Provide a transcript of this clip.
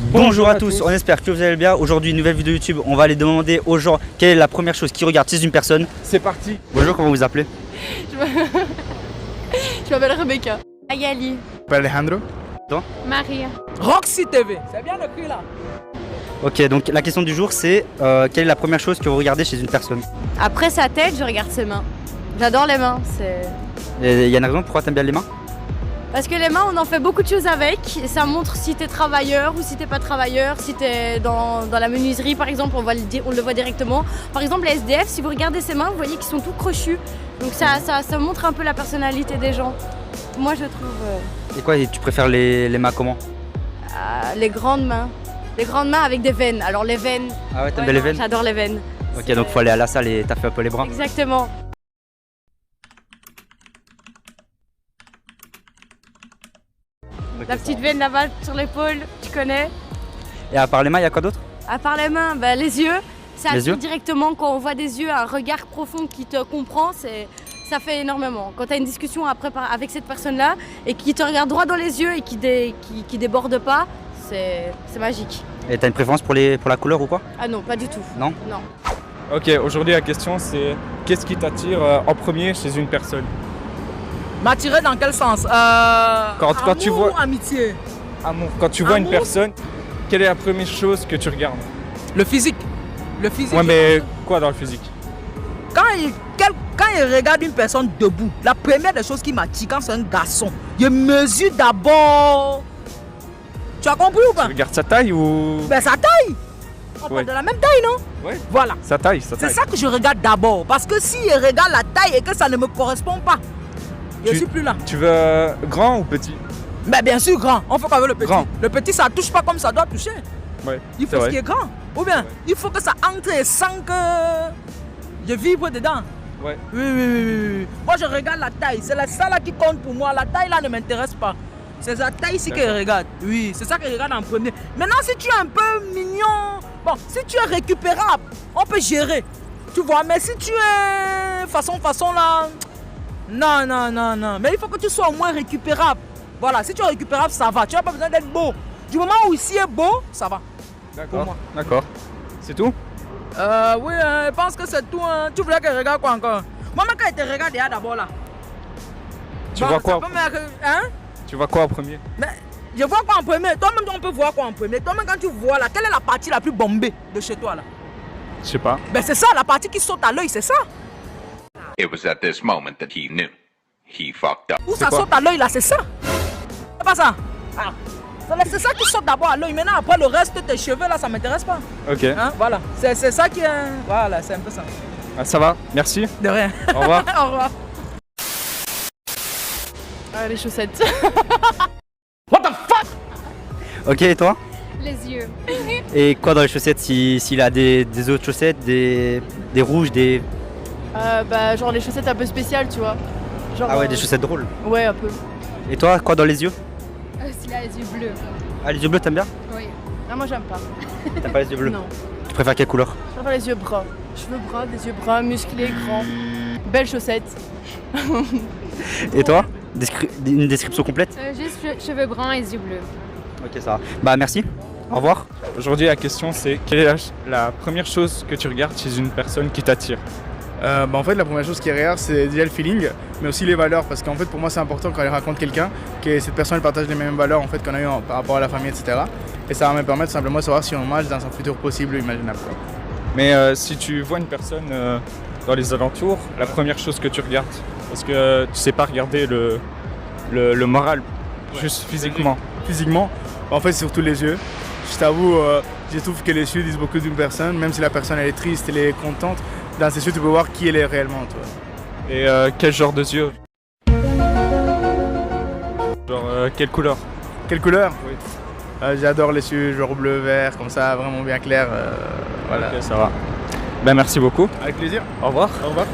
Bonjour à tous, on espère que vous allez bien. Aujourd'hui, nouvelle vidéo YouTube, on va aller demander aux gens quelle est la première chose qu'ils regardent chez une personne. C'est parti. Bonjour, comment vous vous appelez? Je m'appelle Rebecca. Ayali. Je m'appelle Alejandro. Toi? Maria. Roxy TV, c'est bien le prix là. Ok, donc la question du jour c'est quelle est la première chose que vous regardez chez une personne? Après sa tête, je regarde ses mains. J'adore les mains. Il y a une raison pourquoi t'aimes bien les mains? Parce que les mains, on en fait beaucoup de choses avec. Et ça montre si t'es travailleur ou si t'es pas travailleur. Si t'es dans la menuiserie par exemple, on le voit directement. Par exemple, les SDF, si vous regardez ses mains, vous voyez qu'ils sont tout crochus. Donc ça montre un peu la personnalité des gens. Moi je trouve... Et quoi, tu préfères les mains comment? Les grandes mains. Les grandes mains avec des veines. Alors les veines... Ah ouais, t'aimes bien les veines? J'adore les veines. Ok, donc faut aller à la salle et taper un peu les bras. Exactement. Okay, La petite veine là-bas sur l'épaule, tu connais. Et à part les mains, il y a quoi d'autre? À part les mains, les yeux. Ça Les yeux attire directement quand on voit des yeux, un regard profond qui te comprend, ça fait énormément. Quand tu as une discussion après avec cette personne-là et qui te regarde droit dans les yeux et qui déborde pas, c'est magique. Et t'as une préférence pour la couleur ou quoi? Ah non, pas du tout. Non? Non. Ok, aujourd'hui la question c'est qu'est-ce qui t'attire en premier chez une personne? M'attirer dans quel sens? Quand tu vois... ou amitié? Amour. Quand tu vois une Amour. personne, quelle est la première chose que tu regardes? Le physique. Le physique. Ouais, mais quoi dans le physique? Quand il regarde une personne debout, la première des choses qui m'attire quand c'est un garçon, je mesure d'abord. Tu as compris ou pas? Tu regardes sa taille ou... Ben sa taille. On Ouais. parle de la même taille, non? Ouais. Voilà. Sa taille, C'est ça que je regarde d'abord. Parce que si je regarde la taille et que ça ne me correspond pas, je suis plus là. Tu veux grand ou petit? Mais bien sûr, grand. On fait qu'avec le petit. Grand. Le petit, ça touche pas comme ça doit toucher. Ouais. Il c'est faut ce vrai. qui est grand. Ou bien, il faut que ça entre et sans que je vibre dedans. Ouais. Oui. Moi, je regarde la taille. C'est ça là qui compte pour moi. La taille là ne m'intéresse pas. C'est la taille ici que je regarde. Oui, c'est ça que je regarde en premier. Maintenant, si tu es un peu mignon, bon, si tu es récupérable, on peut gérer. Tu vois, mais si tu es façon là, non. Mais il faut que tu sois au moins récupérable. Voilà, si tu es récupérable, ça va. Tu n'as pas besoin d'être beau. Du moment où ici est beau, ça va. Pour moi. D'accord. C'est tout? Oui, je pense que c'est tout. Hein. Tu voulais que je regarde quoi encore? Moi, quand je te regarde déjà d'abord là. Tu vois quoi? Hein? Tu vois quoi en premier? Mais je vois quoi en premier? Toi-même, on peut voir quoi en premier? Toi-même, quand tu vois là, quelle est la partie la plus bombée de chez toi là? Je sais pas. Ben c'est ça, la partie qui saute à l'œil, c'est ça. It was at this moment that he knew. He fucked up. Où ça quoi? saute à l'œil là, c'est ça. C'est pas ça. Ah. C'est ça qui saute d'abord à l'œil. Maintenant, après le reste, tes cheveux là, ça m'intéresse pas. Ok. Hein? Voilà. C'est ça qui est. Voilà, c'est un peu ça. Ah, ça va, merci. De rien. Au revoir. Au revoir. Les chaussettes. Ok, et toi? Les yeux. Et quoi dans les chaussettes? S'il a des autres chaussettes, des rouges, des... Genre les chaussettes un peu spéciales, tu vois. Genre, Ah ouais, des chaussettes drôles. Ouais, un peu. Et toi, quoi dans les yeux? S'il a les yeux bleus. Ah, les yeux bleus, t'aimes bien? Oui. Non, moi j'aime pas. T'aimes pas les yeux bleus? Non. Tu préfères quelle couleur? Je préfère les yeux bruns. Cheveux bruns, des yeux bruns, musclés, grands. Belles chaussettes. Et toi? Une description complète? Juste cheveux bruns et yeux bleus. Ok, ça va. Bah merci, au revoir. Aujourd'hui la question c'est quelle est la première chose que tu regardes chez une personne qui t'attire? En fait, la première chose qui est rare, c'est déjà le feeling, mais aussi les valeurs, parce qu'en fait, pour moi, c'est important quand elle raconte quelqu'un, que cette personne elle partage les mêmes valeurs en fait qu'on a eu par rapport à la famille, etc. Et ça va me permettre simplement de savoir si on match dans un futur possible ou imaginable. Quoi. Mais si tu vois une personne dans les alentours, la première chose que tu regardes, parce que tu sais pas regarder le moral, juste physiquement. Physiquement, en fait, c'est surtout les yeux. Je t'avoue, je trouve que les yeux disent beaucoup d'une personne, même si la personne elle est triste, elle est contente. Dans ses yeux, tu peux voir qui elle est réellement, toi. Et quel genre de yeux? Genre quelle couleur? Quelle couleur? Oui. J'adore les yeux, genre bleu, vert, comme ça, vraiment bien clair. Voilà. Ok, ça va. Ben merci beaucoup. Avec plaisir. Au revoir. Au revoir.